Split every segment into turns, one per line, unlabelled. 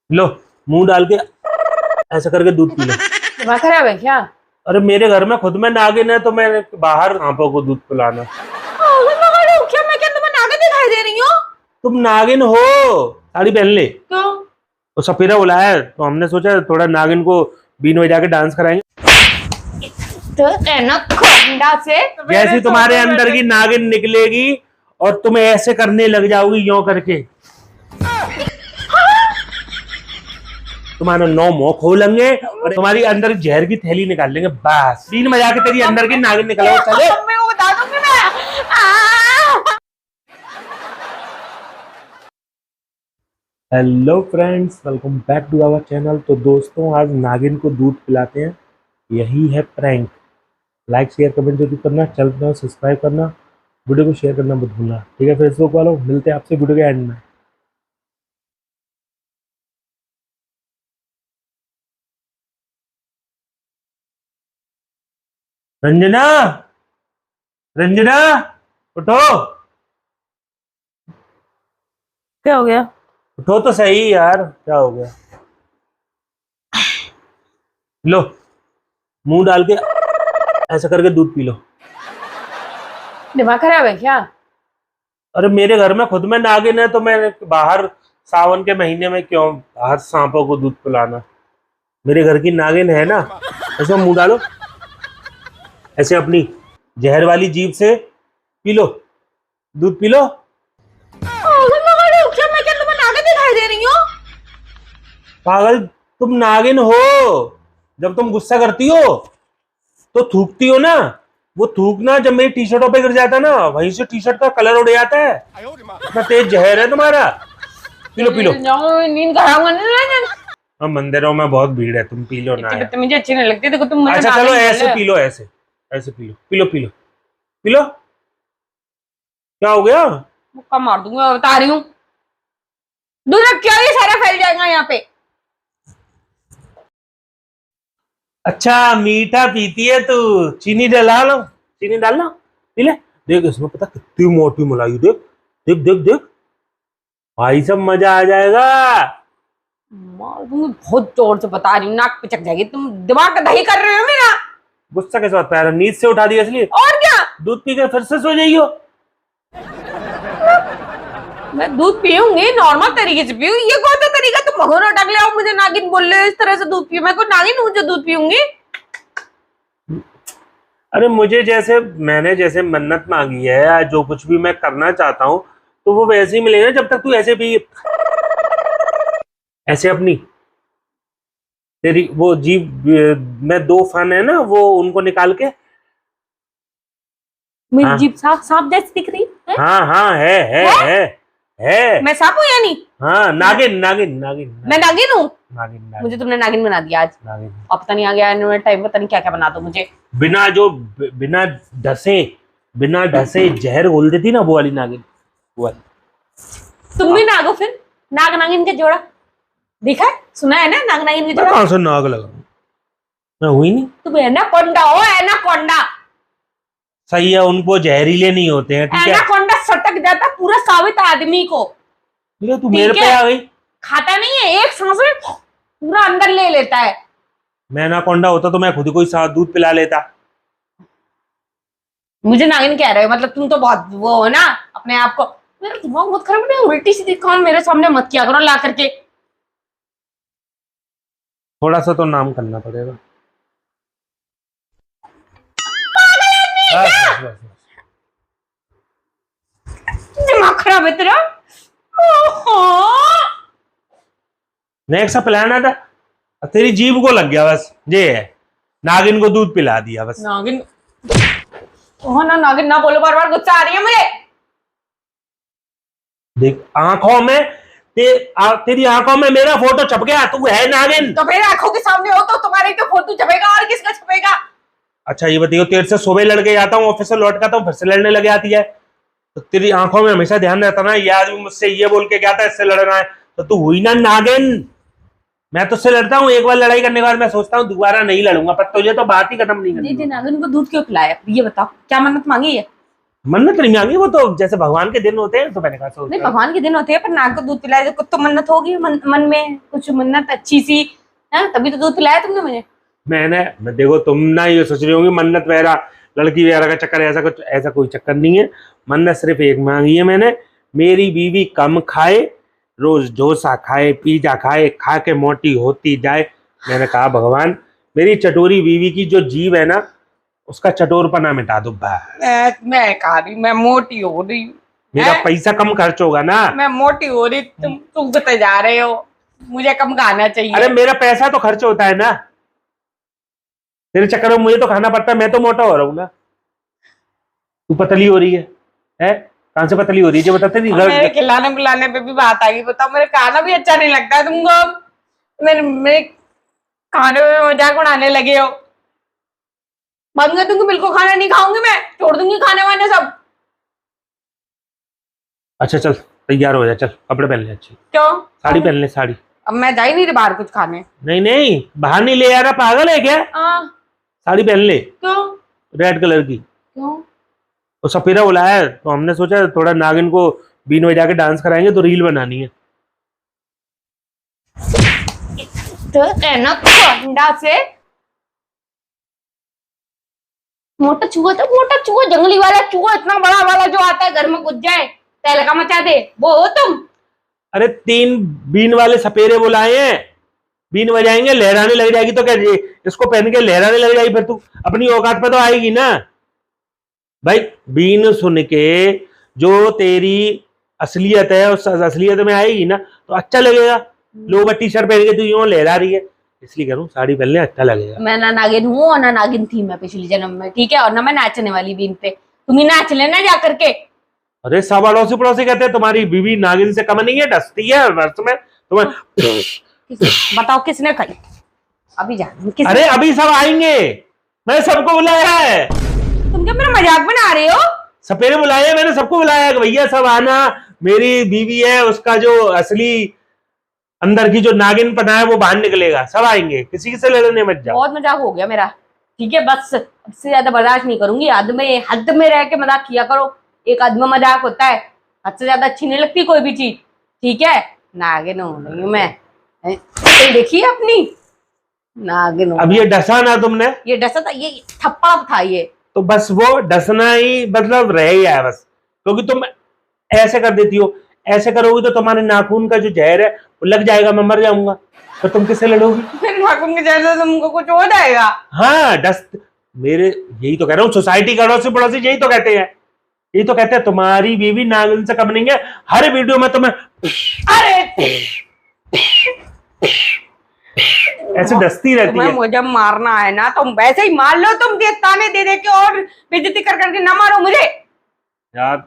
लो, मुंह डाल के ऐसा करके दूध पी लो।
दिमाग खराब है क्या?
अरे मेरे घर में खुद में नागिन है तो मैं बाहर सांपों को दूध पिलाना।
क्या मैं क्या तुम्हें नागिन दिखाई दे रही हूँ?
तुम नागिन हो। साड़ी पहन ले।
क्यों?
तो सपेरा बुलाया है तो हमने सोचा थोड़ा नागिन को बीन बजा के डांस कराएंगे।
तो ना खोंडा से
जैसी तुम्हारे अंदर की नागिन निकलेगी और तुम ऐसे करने लग जाओगी यों करके, तुम्हारा 9 मुंह खोलेंगे और तुम्हारी अंदर जहर की थैली निकाल लेंगे। बस बीन बजा के तेरी अंदर की नागिन निकलो। चले
मम्मी को बता दूंगी मैं।
Hello friends, welcome back to our channel. तो दोस्तों, आज नागिन को दूध पिलाते हैं। यही है प्रैंक। लाइक शेयर कमेंट जरूर करना, चैनल को सब्सक्राइब करना, वीडियो को शेयर करना मत भूलना। ठीक है फेसबुक वालों, मिलते हैं आपसे वीडियो के एंड में। रंजना, रंजना उठो।
क्या हो गया?
उठो तो सही यार, क्या हो गया? लो, मुंह डाल के ऐसा करके दूध पी लो।
दिमाग खराब है क्या?
अरे मेरे घर में खुद में नागिन है तो मैं बाहर सावन के महीने में क्यों बाहर सांपों को दूध पिलाना। मेरे घर की नागिन है ना। ऐसे मुंह डालो, ऐसे अपनी जहर वाली जीभ से पी लो, दूध पी लो।
क्या मैं क्या तुम्हें नागिन दिखाई दे रही हूँ?
पागल, तुम नागिन हो। जब तुम गुस्सा करती हो तो थूकती हो ना, वो थूकना जब मेरी टी शर्टों पे गिर जाता है ना, वहीं से टी शर्ट का कलर उड़ जाता है। इतना तेज जहर है तुम्हारा। P low P low.
नींद खराब।
हाँ, मंदिरों में बहुत भीड़ है, तुम पी लो ना यार।
मुझे अच्छी नहीं लगती। देखो तुम
अच्छा चलो, ऐसे पी लो, ऐसे ऐसे P low, P low P low P low. क्या हो गया?
मुक्का मार दूंगा, बता रही हूँ। दूध रख, क्या ये सारा फैल जाएगा यहाँ पे।
अच्छा मीठा पीती है तू? चीनी डाला लो, चीनी डालना, पी ले। देख इसमें पता कितनी मोटी मलाई, देख देख देख देख भाई, सब मजा आ जाएगा।
मार दूंगी, बहुत जोर से बता रही हूँ, नाक पिचक जाएगी। तुम दिमाग का दही कर रहे हो मेरा।
गुस्सा के साथ पैर नींद से उठा दिया इसलिए
और क्या?
दूध पी के फिर से सो जाइयो।
मैं दूध पीऊंगी, नॉर्मल तरीके से पीऊंगी। ये कौन सा तरीका? तुम भगोना टक ले आओ, मुझे नागिन बोल रहे हो, इस तरह से दूध पीऊं? मैं कोई नागिन हूँ जो दूध पीऊंगी?
अरे मुझे जैसे मैंने जैसे मन्नत मांगी है या जो कुछ भी मैं करना चाहता हूँ तो वो वैसे ही मिलेगा, जब तक तू ऐसे भी ऐसे अपनी तेरी वो जीभ में 2 फन है ना, वो उनको निकाल के।
मेरी
हाँ
जीभ साफ साफ जैसी दिख रही है?
हाँ हाँ, है।
मैं सांप हूँ या नहीं?
हाँ, नागिन नागिन नागिन
मैं नागिन हूँ?
नागिन
मुझे
नागिन
तुमने नागिन बना दिया आज।
नागिन।
अब पता नहीं आ गया टाइम, पता नहीं क्या क्या बना दो मुझे।
बिना बिना ढसे जहर घोल देती ना, वो वाली नागिन, वो वाली।
तुम भी नाग हो फिर? नाग नागिन का जोड़ा देखा है, सुना है ना? नाग नागिन का
मैं
जोड़ा।
कहाँ से नाग लगा? मैं हुई नहीं।
तुम एनाकोंडा हो, एनाकोंडा।
सही है, उनको जहरीले नहीं होते हैं, ठीक है।
एनाकोंडा सटक जाता पूरा साबित आदमी को।
ले तू मेरे पे आ गई।
खाता नहीं है, एक सांस में पूरा अंदर ले लेता है।
मैं एनाकोंडा होता तो मैं खुद को ही साथ दूध पिला लेता।
मुझे नागिन कह रहे हो? मतलब तुम तो बहुत वो हो ना अपने आप को। मेरा दिमाग बहुत खराब है, उल्टी सीधी काम मेरे सामने मत किया करो ला करके।
थोड़ा सा तो नाम करना पड़ेगा। बस बस बस बस।
दिमाग खराब है तेरा।
नेक्स्ट सा प्लान आता, तेरी जीभ को लग गया बस, ये है नागिन को दूध पिला दिया बस।
नागिन ओह ना, नागिन ना बोलो, बार बार गुस्सा आ रही है मुझे।
देख आंखों में तेरी आंखों में मेरा फोटो छप गया, तू है नागिन।
तो मेरे आंखों के सामने हो तो तुम्हारी तो फोटो छपेगा, और किसका छपेगा?
अच्छा ये बताइए, तेरे से सुबह लड़के आता हूँ, ऑफिस से लौट कर फिर से लड़ने लगे आती है, तो तेरी आंखों में हमेशा ध्यान रहता ना, ये आदमी मुझसे ये बोल के गया था इससे लड़ना है, तो तू हुई ना नागिन। मैं तुझसे लड़ता हूँ, एक बार लड़ाई करने के बाद मैं सोचता हूँ दोबारा नहीं लड़ूंगा, पर तुझे तो बात ही खत्म नहीं करनी।
नागिन को दूध क्यों पिलाया ये बताओ, क्या मन्नत मांगी है?
मन्नत नहीं मांगी, वो तो जैसे भगवान के दिन होते हैं, तो मैंने कहा सोच
नहीं भगवान के दिन होते हैं, पर नाग को दूध पिलाए तो कुछ तो मन्नत होगी, मन में कुछ मन्नत अच्छी सी है, तभी तो दूध पिलाया तुमने मुझे।
मैं देखो, तुम ना ये सोच रही होंगी मन्नत वगैरह लड़की वगैरह का चक्कर, ऐसा कुछ, ऐसा कोई चक्कर नहीं है। मन्नत सिर्फ एक मांगी है मैंने, मेरी बीवी कम खाए, रोज डोसा खाए, पिज्जा खाए, खा के मोटी होती जाए। मैंने कहा भगवान मेरी चटोरी बीवी की जो जीव है ना, उसका चटोरपना मिटा दो बस।
मैं कह रही मैं मोटी हो रही हूँ,
मेरा पैसा कम खर्च होगा ना।
मैं मोटी हो रही, तुम चुगते जा रहे हो, मुझे कम खाना चाहिए।
अरे मेरा पैसा तो खर्च होता है ना, तेरे चक्कर में मुझे तो खाना पड़ता है, मैं तो मोटा हो रहा हूँ ना। तू पतली हो रही है? कहाँ से पतली हो रही है जो बताते नहीं।
मेरे खिलाने पिलाने पे भी बात आ गई, बताओ मेरे खाना भी अच्छा नहीं लगता है तुमको, मेरे खाने में मजाक उड़ाने लगे हो। बंद कर दूंगी, बिल्कुल खाना नहीं खाऊंगी, मैं छोड़ दूंगी खाने वाने सब।
अच्छा चल तैयार हो जा, चल कपड़े पहन ले अच्छे।
क्यों?
साड़ी पहन ले, साड़ी।
अब मैं जा ही नहीं रही बाहर कुछ खाने।
नहीं नहीं, बाहर नहीं ले आ रहा, पागल है क्या? साड़ी पहन ले।
क्यों?
रेड कलर की।
क्यों?
वो सपेरा बुलाया है, तो हमने सोचा थोड़ा नागिन को बीन बजा के डांस कराएंगे, तो रील बनानी है।
तो कहना अंडा से मोटा चूहा, तो मोटा चूहा, जंगली वाला चूहा, इतना बड़ा वाला जो आता है घर में घुस जाए, तहलका मचा दे, वो हो तुम?
अरे 3 बीन वाले सपेरे बुलाए हैं, बीन बजाएंगे, लहराने लग जाएगी तो क्या इसको पहन के लहराने लग जाएगी, फिर तू अपनी औकात पे तो आएगी ना भाई। बीन सुन के जो तेरी असलियत है उस असलियत में आएगी ना, तो अच्छा लगेगा। लोवर टी शर्ट पहन के तू यूं लहरा रही है, इसलिए कह रहा हूं साड़ी पहन ले, अच्छा लगेगा।
मैं ना नागिन हूँ और ना नागिन थी मैं पिछले जन्म में, ठीक है? और ना मैं नाचने वाली बीन पे, तुम ही नाच लेना जा करके।
अरे सब अड़ोसी पड़ोसी कहते हैं तुम्हारी बीवी नागिन से कम नहीं है, डसती है वर्ष में तुम्हें।
बताओ किसने खाई? अभी जा।
अरे अभी सब आएंगे, मैं सबको बुलाया है।
तुम क्या मेरा मजाक बना रहे हो?
सपेरे बुलाए हैं, मैंने सबको बुलाया है कि भैया सब आना, मेरी बीवी है, उसका जो असली अंदर की जो नागिन पना है वो बाहर निकलेगा, सब आएंगे, किसी से लड़ने मत जाओ।
बहुत मजाक हो गया मेरा, ठीक है? बस अब से ज्यादा बर्दाश्त नहीं करूंगी, हद में रह के मजाक किया करो, एक हद में मजाक होता है, हद से ज्यादा अच्छी नहीं लगती कोई भी चीज, ठीक है? नागिन हो रही हूँ मैं, देखिए अपनी नागिन।
अब ये डसा ना तुमने,
ये डसा था, ये थप्पड़ था ये,
तो बस वो डसना ही मतलब रह गया है बस, क्योंकि तुम ऐसे कर देती हो। ऐसे करोगी तो तुम्हारे नाखून का जो जहर है वो लग जाएगा, मैं मर जाऊंगा, तो तुम किससे लड़ोगी?
मेरे नाखून के जहर से तुमको कुछ हो जाएगा।
हाँ मेरे यही तो कह रहा हूँ, सोसाइटी का अड़ोसी पड़ोसी यही तो कहते हैं, यही तो कहते हैं तुम्हारी बीवी नागिन से कम नहीं है। हर वीडियो में तुम्हें
अरे
ऐसे डसती रहती है।
मुझे मारना है ना तुम वैसे ही मार लो, तुम ताने दे दे के और बेइज्जती कर करके ना मारो मुझे
यार।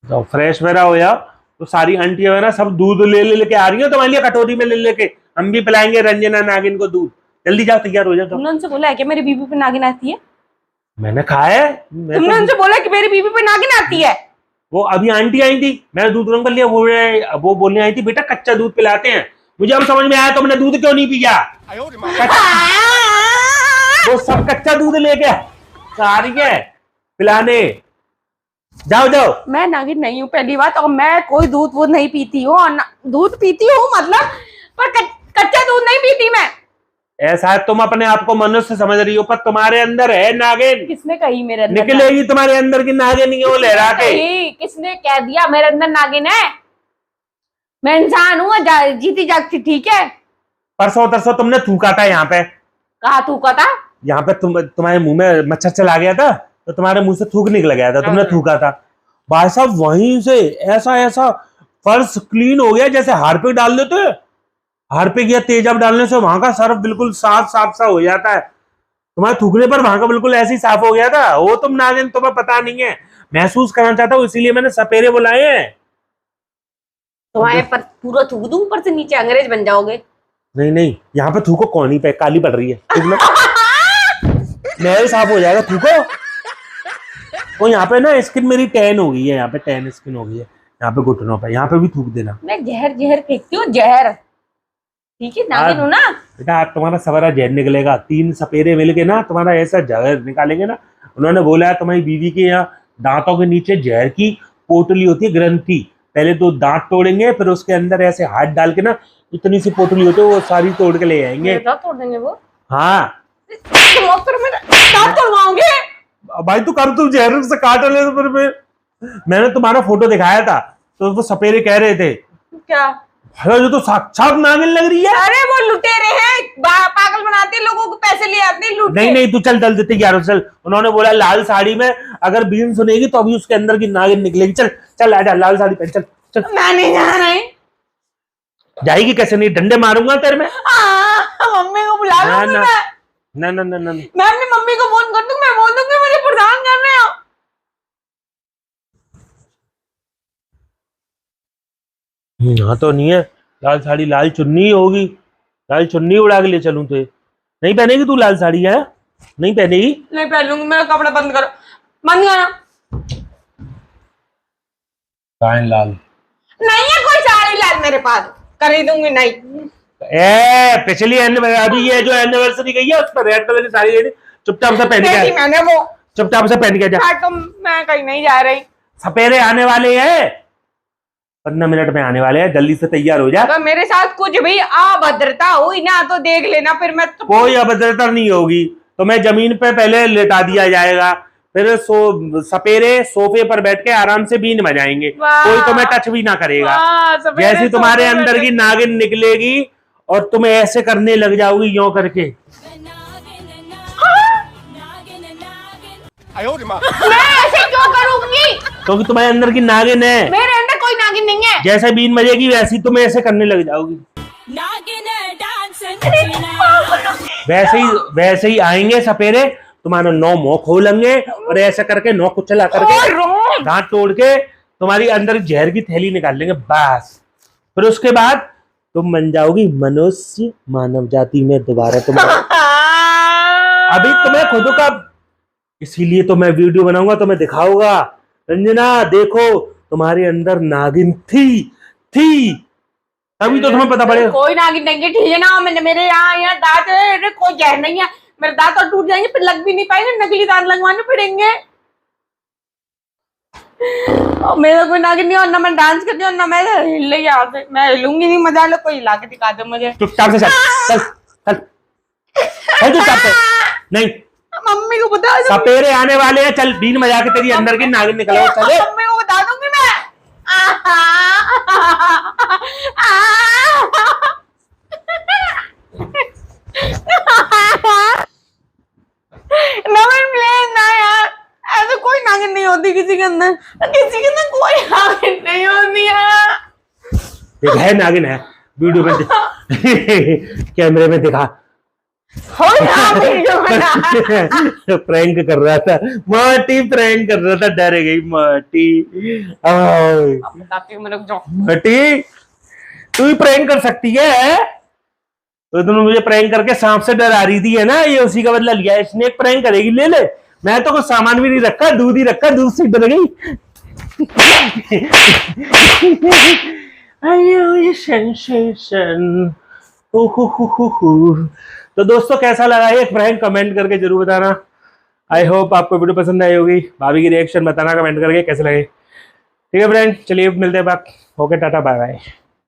तो फ्रेश वगैरह हो जाओ, तो सारी आंटियां वगैरह सब दूध ले लेके आ रही है तुम्हारे लिए, कटोरी में ले लेके, हम भी पिलाएंगे रंजना नागिन को दूध। जल्दी जाओ, तैयार हो जाओ।
तुमने उनसे बोला है कि मेरी बीवी पे नागिन आती है?
मैंने कहा है,
तुमने उनसे बोला कि मेरी बीवी पे नागिन आती है?
वो अभी आंटी आई थी, मैंने दूध गर्म कर लिया, वो बोलने आई थी बेटा कच्चा दूध पिलाते हैं। मुझे अब समझ में आया तुमने दूध क्यों नहीं पिया। वो सब कच्चा दूध लेके आ रही है पिलाने। जाओ जाओ।
मैं नागिन नहीं हूँ पहली बात, और मैं कोई दूध वूध नहीं पीती हूँ, और दूध पीती हूँ मतलब, पर कच्चा दूध नहीं पीती मैं।
ऐसा है तुम अपने आप को मनुष्य समझ रही हो, पर तुम्हारे अंदर है नागिन।
किसने कही मेरे अंदर
निकलेगी तुम्हारे अंदर की नागिन, वो लहरा के।
किसने कह दिया मेरे अंदर नागिन है? मैं इंसान हूँ, जीती जागती, ठीक है?
परसों तरसों तुमने थूका था यहाँ पे।
कहा थूका था? यहाँ
पे तुम्हारे मुंह में मच्छर चला गया था, तो तुम्हारे मुंह से थूक निकल गया था, तुमने थूका था। भाई साहब वहीं से ऐसा फर्श क्लीन हो गया, जैसे हार्पिक डाल देते, हार्पिक या तेजाब डालने से वहां का सर्फ बिल्कुल साफ सा हो जाता है। तुम्हारे थूकने पर वहां का बिल्कुल ऐसे ही साफ हो गया था। वो तुम नागिन, तुम्हें पता नहीं है, महसूस करना चाहता हूँ, इसीलिए मैंने सपेरे बुलाए हैं।
तुम्हारे पर पूरा थूक दूं ऊपर से नीचे, अंग्रेज बन जाओगे।
नहीं, यहाँ पे थूको, कौनी पे काली पड़ रही है, महल साफ हो जाएगा, थूको। वो यहाँ पे ना स्किन मेरी टैन हो गई है, यहाँ पे टैन स्किन हो गई है, यहाँ पे घुटनों पे, यहाँ पे भी थूक देना। मैं जहर फेंकती हूँ, जहर, ठीक है? नागिन हूँ ना बेटा, तुम्हारा सवारा जहर निकलेगा। 3 सपेरे मिलके ना तुम्हारा ऐसा जहर निकालेंगे ना, उन्होंने बोला तुम्हारी बीवी के यहाँ दांतों के नीचे जहर की पोटली होती है, ग्रंथि। पहले तो दांत तोड़ेंगे, फिर उसके अंदर ऐसे हाथ डाल के ना इतनी सी पोटली होती है, वो सारी तोड़ के ले आएंगे।
मेरे दांत तोड़ देंगे वो?
हाँ
दांत तोड़वाओगे?
भाई तू कर, तू जहर से काट ले तो फिर मैंने तुम्हारा फोटो दिखाया था तो वो सपेरे कह रहे थे
क्या?
जो तो साक्षात नागिन लग रही है।
अरे वो लुटेरे हैं, पागल बनाते हैं लोगों को, पैसे ले आते हैं, लूटते।
नहीं नहीं तू चल चल देते 11 चल। उन्होंने बोला लाल साड़ी में अगर बीन सुनेगी तो अभी उसके अंदर की नागिन निकलेगी। चल चल आजा, लाल साड़ी पहन, चल चल।
मैं नहीं जा रही।
जाएगी कैसे नहीं, डंडे मारूंगा तेरे में।
मम्मी को बुला
ना
लूंगी
ना
मैं।
ना ना ना
मैं अपनी मम्मी को फोन कर दूंगी, मैं बोल दूंगी मुझे परेशान कर रहे हो।
हाँ तो नहीं है, लाल साड़ी लाल चुन्नी होगी, लाल चुन्नी उड़ा के ले चलूं तो नहीं पहनेगी तू लाल साड़ी है? नहीं पहनेगी?
नहीं पहनूंगी, मेरा कपड़ा बंद करो, बंद करो।
लाल
नहीं है कोई साड़ी लाल मेरे पास, खरीदूंगी नहीं।
पिछली अभी ये जो एनिवर्सरी गई है उस पर रेड कलर की साड़ी लेनी, चुपचाप से पहन के
मैंने वो
चुपचाप से पहन के जा।
तो मैं कहीं नहीं जा रही।
सपेरे आने वाले हैं, 15 मिनट में आने वाले हैं, जल्दी से तैयार हो जा।
अगर मेरे साथ कुछ भी अभद्रता हुई ना तो देख लेना, फिर मैं तो...
कोई अभद्रता नहीं होगी, तो मैं जमीन पे पहले लेटा दिया जाएगा, फिर सपेरे सोफे पर बैठ के आराम से बीन बजाएंगे, कोई तुम्हें टच भी ना करेगा। जैसे तुम्हारे अंदर की नागिन निकलेगी और तुम ऐसे करने लग जाओगी यूं करके।
मैं ऐसे क्यों करूंगी?
क्योंकि तुम्हारे अंदर की नागिन है।
मेरे अंदर कोई नागिन नहीं है।
जैसे बीन बजेगी वैसी तुम ऐसे करने लग जाओगी। वैसे ही आएंगे सपेरे, तुम्हारा 9 मुंह खोलेंगे और ऐसा करके 9 कुचला करके दांत तोड़ के तुम्हारी अंदर जहर की थैली निकाल लेंगे बस। फिर उसके बाद तुम बन जाओगी मनुष्य, मानव जाति में दोबारा तुम। अभी तुम्हें खुद का, इसीलिए तो मैं वीडियो बनाऊंगा, तुम्हें दिखाऊंगा रंजना देखो तुम्हारे अंदर नागिन थी तभी तो तुम्हें पता पड़ेगा।
कोई नागिन नहीं है, ठीक है ना? मैंने मेरे यहाँ दांत कोई जहर नहीं है, मेरे दांत और टूट जाएंगे, फिर लग भी नहीं पाएंगे, नकली दांत लगवाने पड़ेंगे। और मेरा कोई नागिन नहीं, और ना मैं डांस करती हूँ ना मैं हिल रही यहाँ से। मैं हिलूंगी नहीं, मजा लो, कोई हिला के दिखा दो मुझे।
चुपचाप से चल चल चल चुपचाप से। नहीं
मम्मी को बता दो,
सपेरे आने वाले हैं, चल बीन बजा के तेरी अंदर की नागिन निकलो। चले
मम्मी को बता दूंगी मैं। ना यार, ऐसे कोई नागिन नहीं होती किसी के अंदर कोई नागिन नहीं होती है।
है नागिन है, वीडियो में कैमरे में दिखा। प्रैंक कर रहा था माटी, प्रैंक कर रहा था, डर गई माटी। माटी तू ही प्रैंक कर सकती है, तो तुमने मुझे प्रैंक करके सांप से डरा रही थी है ना, ये उसी का बदला लिया। स्नेक प्रैंक करेगी, ले ले। मैं तो कुछ सामान भी नहीं रखा, दूध ही रखा, दूध से डर गई। ये सेंसेशन। तो दोस्तों कैसा लगा ये प्रैंक, कमेंट करके जरूर बताना। आई होप आपको वीडियो पसंद आई होगी। भाभी की रिएक्शन बताना कमेंट करके कैसे लगे। ठीक है फ्रेंड, चलिए मिलते हैं बात। Okay tata bye bye.